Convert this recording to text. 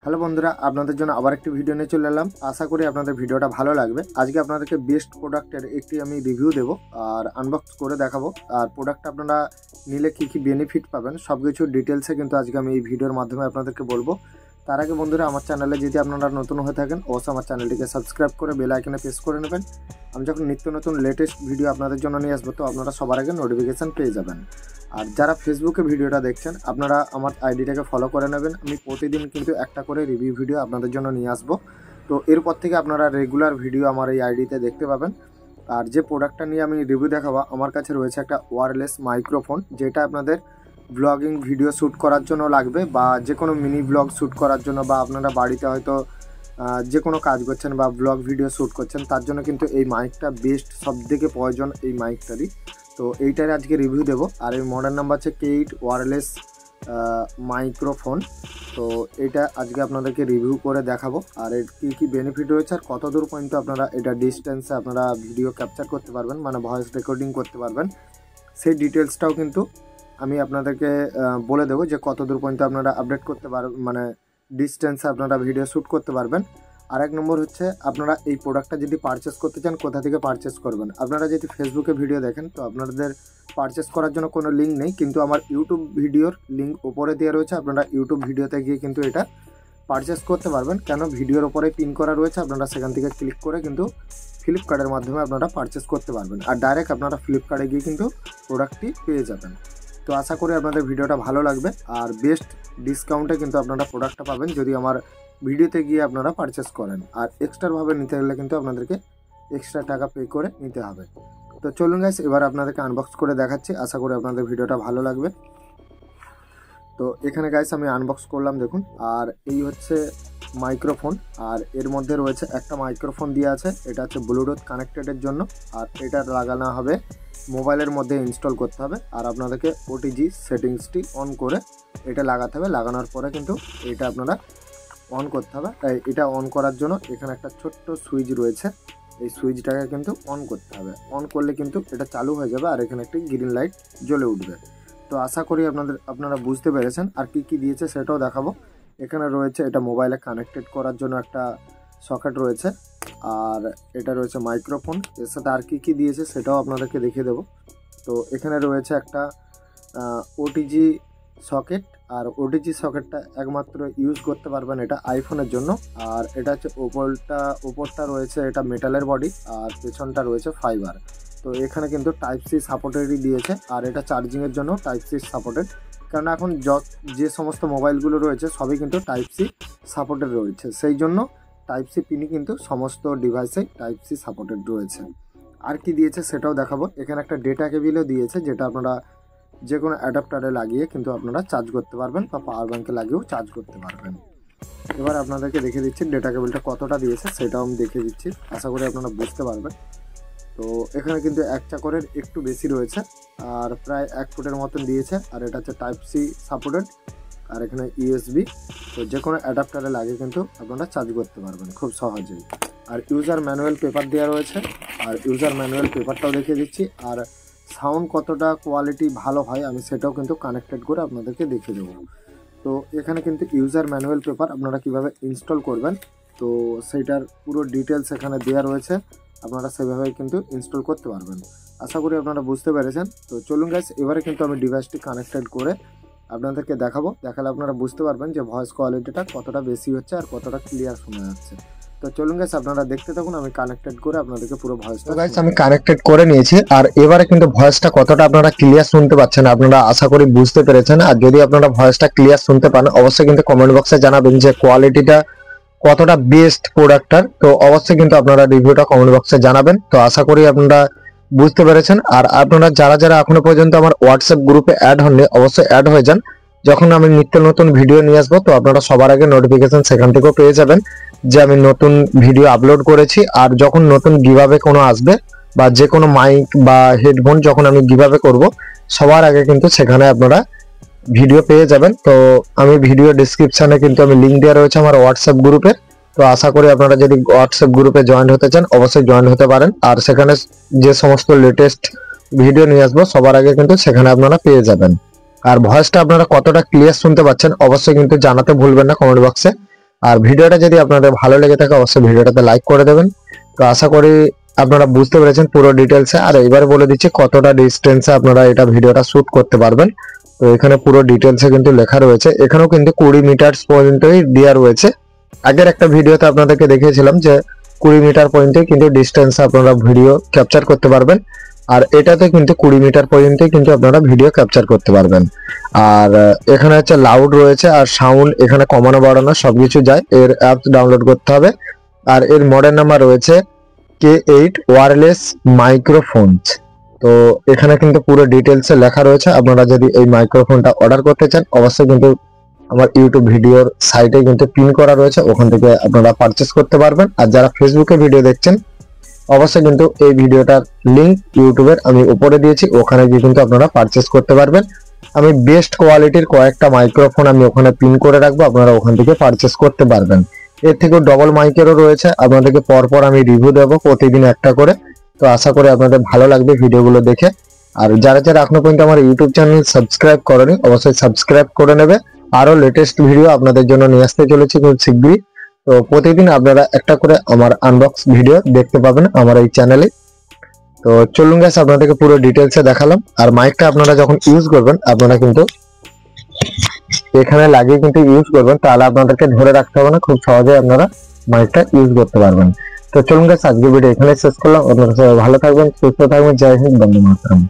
Hello বন্ধুরা, আপনাদের জন্য আবার একটি ভিডিও নিয়ে চলে এলাম। আশা করি আপনাদের ভিডিওটা ভালো লাগবে। আজকে আপনাদেরকে বেস্ট প্রোডাক্টের একটি আমি রিভিউ দেবো আর আনবক্স করে দেখাবো। আর প্রোডাক্টটা আপনারা নিলে কী কী বেনিফিট পাবেন সব কিছু ডিটেলসে কিন্তু আজকে আমি এই ভিডিওর মাধ্যমে আপনাদেরকে বলবো। তার আগে বন্ধুরা, আমার চ্যানেলে যদি আপনারা নতুন হয়ে থাকেন অবশ্যই আমার চ্যানেলটিকে সাবস্ক্রাইব করে বেল আইকনে প্রেস করে নেবেন। আমি যখন নিত্য নতুন লেটেস্ট ভিডিও আপনাদের জন্য নিয়ে আসবো তো আপনারা সবার আগে নোটিফিকেশান পেয়ে যাবেন। আর যারা ফেসবুকে ভিডিওটা দেখছেন আপনারা আমার আইডিটাকে ফলো করে নেবেন। আমি প্রতিদিন কিন্তু একটা করে রিভিউ ভিডিও আপনাদের জন্য নিয়ে আসবো। তো এরপর থেকে আপনারা রেগুলার ভিডিও আমার এই আইডিতে দেখতে পাবেন। আর যে প্রোডাক্টটা নিয়ে আমি রিভিউ দেখাবো, আমার কাছে রয়েছে একটা ওয়্যারলেস মাইক্রোফোন, যেটা আপনাদের ব্লগিং ভিডিও শ্যুট করার জন্য লাগবে বা যে কোনো মিনি ব্লগ শ্যুট করার জন্য, বা আপনারা বাড়িতে হয়তো যে কোনো কাজ করছেন বা ব্লগ ভিডিও শ্যুট করছেন, তার জন্য কিন্তু এই মাইকটা বেস্ট, সবথেকে প্রয়োজন এই মাইকটারই। তো এইটার আজকে রিভিউ দেবো। আর এই মডেল নাম্বার হচ্ছে K8 ওয়্যারলেস মাইক্রোফোন। তো এটা আজকে আপনাদেরকে রিভিউ করে দেখাবো আর এর কী কী বেনিফিট রয়েছে আর কত দূর পর্যন্ত আপনারা এটা ডিস্টেন্সে আপনারা ভিডিও ক্যাপচার করতে পারবেন, মানে ভয়েস রেকর্ডিং করতে পারবেন, সেই ডিটেলসটাও কিন্তু আমি আপনাদেরকে বলে দেবো যে কত দূর পর্যন্ত আপনারা আপডেট করতে পারবেন, মানে ডিস্টেন্সে আপনারা ভিডিও শ্যুট করতে পারবেন। আর এক নম্বর হচ্ছে, আপনারা এই প্রোডাক্টটা যদি পারচেস করতে চান কোথা থেকে পারচেস করবেন। আপনারা যদি ফেসবুকে ভিডিও দেখেন তো আপনাদের পারচেস করার জন্য কোনো লিঙ্ক নেই, কিন্তু আমার ইউটিউব ভিডিওর লিঙ্ক ওপরে দেওয়া রয়েছে। আপনারা ইউটিউব ভিডিওতে গিয়ে কিন্তু এটা পারচেস করতে পারবেন, কেন ভিডিওর ওপরে পিন করা রয়েছে। আপনারা সেখান থেকে ক্লিক করে কিন্তু ফ্লিপকার্টের মাধ্যমে আপনারা পারচেস করতে পারবেন। আর ডাইরেক্ট আপনারা ফ্লিপকার্টে গিয়ে কিন্তু প্রোডাক্টটি পেয়ে যাবেন। তো আশা করি আপনাদের ভিডিওটা ভালো লাগবে আর বেস্ট ডিসকাউন্টে কিন্তু আপনারা প্রোডাক্টটা পাবেন যদি আমার ভিডিওতে গিয়ে আপনারা পারচেস করেন। আর এক্সট্রাভাবে নিতে গেলে কিন্তু আপনাদেরকে এক্সট্রা টাকা পে করে নিতে হবে। তো চলুন গাইস, এবার আপনাদেরকে আনবক্স করে দেখাচ্ছি। আশা করি আপনাদের ভিডিওটা ভালো লাগবে। তো এখানে গাইস আমি আনবক্স করলাম, দেখুন। আর এই হচ্ছে মাইক্রোফোন, আর এর মধ্যে রয়েছে একটা মাইক্রোফোন দিয়ে আছে, এটা হচ্ছে ব্লুটুথ কানেক্টেডের জন্য। আর এটা লাগানো হবে মোবাইলের মধ্যে, ইনস্টল করতে হবে। আর আপনাদেরকে ওটিজি সেটিংসটি অন করে এটা লাগাতে হবে। লাগানোর পরে কিন্তু এটা আপনারা অন করতে হবে। এটা অন করার জন্য এখানে একটা ছোট্ট সুইচ রয়েছে, এই সুইচটাকে কিন্তু অন করতে হবে। অন করলে কিন্তু এটা চালু হয়ে যাবে আর এখানে একটি গ্রিন লাইট জ্বলে উঠবে। তো আশা করি আপনারা বুঝতে পেরেছেন। আর কি কি দিয়েছে সেটাও দেখাবো। এখানে রয়েছে এটা মোবাইলে কানেক্টেড করার জন্য একটা সকেট রয়েছে, আর এটা রয়েছে মাইক্রোফোন। এর সাথে আর কি কি দিয়েছে সেটাও আপনাদেরকে দেখিয়ে দেবো। তো এখানে রয়েছে একটা ওটিজি সকেট, আর ওটিজি সকেটটা একমাত্র ইউজ করতে পারবেন এটা আইফোনের জন্য। আর এটা হচ্ছে ওপরটা রয়েছে এটা মেটালের বডি, আর পেছনটা রয়েছে ফাইবার। তো এখানে কিন্তু টাইপ সি সাপোর্টেডই দিয়েছে। আর এটা চার্জিংয়ের জন্য টাইপ সি সাপোর্টেড, কারণ এখন যে সমস্ত মোবাইলগুলো রয়েছে সবই কিন্তু টাইপ সি সাপোর্টেড রয়েছে, সেই জন্য টাইপ সি পিনই কিন্তু সমস্ত ডিভাইসে টাইপ সি সাপোর্টেড রয়েছে। আর কি দিয়েছে সেটাও দেখাবো। এখানে একটা ডেটা কেবিলও দিয়েছে, যেটা আপনারা যে কোনো অ্যাডাপ্টারে লাগিয়ে কিন্তু আপনারা চার্জ করতে পারবেন বা পাওয়ার ব্যাঙ্কে লাগিয়েও চার্জ করতে পারবেন। এবার আপনাদেরকে দেখে দিচ্ছি ডেটা কেবিলটা কতটা দিয়েছে, সেটাও আমি দেখে দিচ্ছি, আশা করি আপনারা বুঝতে পারবেন। তো এখানে কিন্তু 1 চাকরের একটু বেশি রয়েছে, আর প্রায় 1 ফুটের মতন দিয়েছে। আর এটা হচ্ছে টাইপ সি সাপোর্টেড, আর এখানে ইউএসবি। তো যে কোনো অ্যাডাপ্টারে লাগিয়ে কিন্তু আপনারা চার্জ করতে পারবেন খুব সহজেই। আর ইউজার ম্যানুয়াল পেপার দেওয়া রয়েছে, আর ইউজার ম্যানুয়াল পেপারটাও দেখিয়ে দিচ্ছি। আর সাউন্ড কতটা কোয়ালিটি ভালো হয় আমি সেটাও কিন্তু কানেক্টেড করে আপনাদেরকে দেখিয়ে দেবো। তো এখানে কিন্তু ইউজার ম্যানুয়াল পেপার আপনারা কিভাবে ইনস্টল করবেন তো সেইটার পুরো ডিটেলস এখানে দেওয়া রয়েছে, আপনারা সেভাবে কিন্তু ইনস্টল করতে পারবেন। আশা করি আপনারা বুঝতে পেরেছেন। তো চলুন গাইস, এবারে কিন্তু আমি ডিভাইসটি কানেক্টেড করে আপনাদেরকে দেখালে আপনারা বুঝতে পারবেন যে ভয়েস কোয়ালিটিটা কতটা বেশি হচ্ছে আর কতটা ক্লিয়ার শোনা যাচ্ছে। তো চলুন গাইস, আপনারা দেখতে থাকুন, আমি কানেক্টেড করে আপনাদেরকে পুরো ভয়েসটা। গাইস আমি কানেক্টেড করে নিয়েছি, আর এবারে কিন্তু ভয়েসটা কতটা আপনারা ক্লিয়ার শুনতে পাচ্ছেন আপনারা আশা করি বুঝতে পেরেছেন। আর যদি আপনারা ভয়েসটা ক্লিয়ার শুনতে পান অবশ্যই কিন্তু কমেন্ট বক্সে জানাবেন যে কোয়ালিটিটা কতটা বেস্ট প্রোডাক্টটার। তো অবশ্যই কিন্তু আপনারা রিভিউটা কমেন্ট বক্সে জানাবেন। তো আশা করি আপনারা বুঝতে পেরেছেন। আর আপনারা যারা এখনো পর্যন্ত আমার হোয়াটসঅ্যাপ গ্রুপে অ্যাড হননি অবশ্যই অ্যাড হয়ে যান। যখন আমি নিত্য নতুন ভিডিও নিয়ে আসবো তো আপনারা সবার আগে নোটিফিকেশন সেখান থেকেও পেয়ে যাবেন যে আমি নতুন ভিডিও আপলোড করেছি। আর যখন নতুন গিভঅ্যাওয়ে কোনো আসবে বা যে কোনো মাইক বা হেডফোন যখন আমি গিভঅ্যাওয়ে করব সবার আগে কিন্তু সেখানে আপনারা ভিডিও পেয়ে যাবেন। তো আমি ভিডিও ডেসক্রিপশনে কিন্তু আমি লিংক দেওয়া রয়েছে আমার হোয়াটসঅ্যাপ গ্রুপে। তো আশা করি আপনারা যদি হোয়াটসঅ্যাপ গ্রুপে জয়েন হতে চান অবশ্যই জয়েন হতে পারেন। আর সেখানে যে সমস্ত লেটেস্ট ভিডিও নিয়ে আসবো সবার আগে কিন্তু সেখানে আপনারা পেয়ে যাবেন। আর ভয়েসটা আপনারা কতটা ক্লিয়ার শুনতে পাচ্ছেন অবশ্যই কিন্তু জানাতে ভুলবেন না কমেন্ট বক্সে। আর ভিডিওটা যদি আপনাদের ভালো লেগে থাকে অবশ্যই ভিডিওটাতে লাইক করে দেবেন। তো আশা করি আপনারা বুঝতে পেরেছেন পুরো ডিটেলসে। আর এবার বলে দিচ্ছি কতটা ডিস্টেন্সে আপনারা এটা ভিডিওটা শুট করতে পারবেন। তো এখানে পুরো ডিটেলসে কিন্তু লেখা রয়েছে, এখানেও কিন্তু 20 মিটার পর্যন্তই দেওয়া রয়েছে। আগের একটা ভিডিওতে আপনাদেরকে দেখিয়েছিলাম যে 20 মিটার পর্যন্ত কিন্তু ডিস্টেন্সে আপনারা ভিডিও ক্যাপচার করতে পারবেন, আর এটাতে কিন্তু 20 মিটার পর্যন্ত কিন্তু আপনারা ভিডিও ক্যাপচার করতে পারবেন। আর এখানে হচ্ছে লাউড রয়েছে, আর সাউন্ড এখানে কমানো বাড়ানো সবকিছু যায়। এর অ্যাপ ডাউনলোড করতে হবে। আর এর মডেল নাম্বার রয়েছে K8 ওয়্যারলেস মাইক্রোফোনস। তো এখানে কিন্তু পুরো ডিটেলসে লেখা রয়েছে। আপনারা যদি এই মাইক্রোফোনটা অর্ডার করতে চান অবশ্যই কিন্তু আমার ইউটিউব ভিডিওর সাইটে কিন্তু পিন করা রয়েছে, ওখান থেকে আপনারা পারচেস করতে পারবেন। আর যারা ফেসবুকে ভিডিও দেখছেন অবশ্যই কিন্তু এই ভিডিওটার লিংক ইউটিউবের আমি উপরে দিয়েছি, ওখানে গিয়ে কিন্তু আপনারা পারচেস করতে পারবেন। আমি বেস্ট কোয়ালিটির কয়েকটা মাইক্রোফোন আমি ওখানে পিন করে রাখবো, আপনারা ওখান থেকে পারচেস করতে পারবেন। এর থেকেও ডবল মাইকেরও রয়েছে, আপনাদেরকে পরপর আমি রিভিউ দেবো প্রতিদিন একটা করে। তো আশা করি আপনাদের ভালো লাগবে ভিডিওগুলো দেখে। আর যারা যারা এখনো পর্যন্ত আমার ইউটিউব চ্যানেল সাবস্ক্রাইব করেনি অবশ্যই সাবস্ক্রাইব করে নেবে। আরো লেটেস্ট ভিডিও আপনাদের জন্য নিয়ে আসতে চলেছি খুব শীঘ্রই। তো প্রতিদিন আপনারা একটা করে আমার আনবক্স ভিডিও দেখতে পাবেন আমার এই চ্যানেলে। তো চলুন গাইস, আপনাদেরকে পুরো ডিটেলসে দেখালাম। আর মাইকটা আপনারা যখন ইউজ করবেন আপনারা কিন্তু এখানে লাগিয়ে কিন্তু ইউজ করবেন, তাহলে আপনাদেরকে ধরে রাখতে হবে না, খুব সহজে আপনারা মাইকটা ইউজ করতে পারবেন। তো চলুন গাইস, আজকের ভিডিও এখানে শেষ করলাম। আপনারা সবাই ভালো থাকবেন, সুস্থ থাকবেন। জয় হিন্দ, বন্দে মাতরম।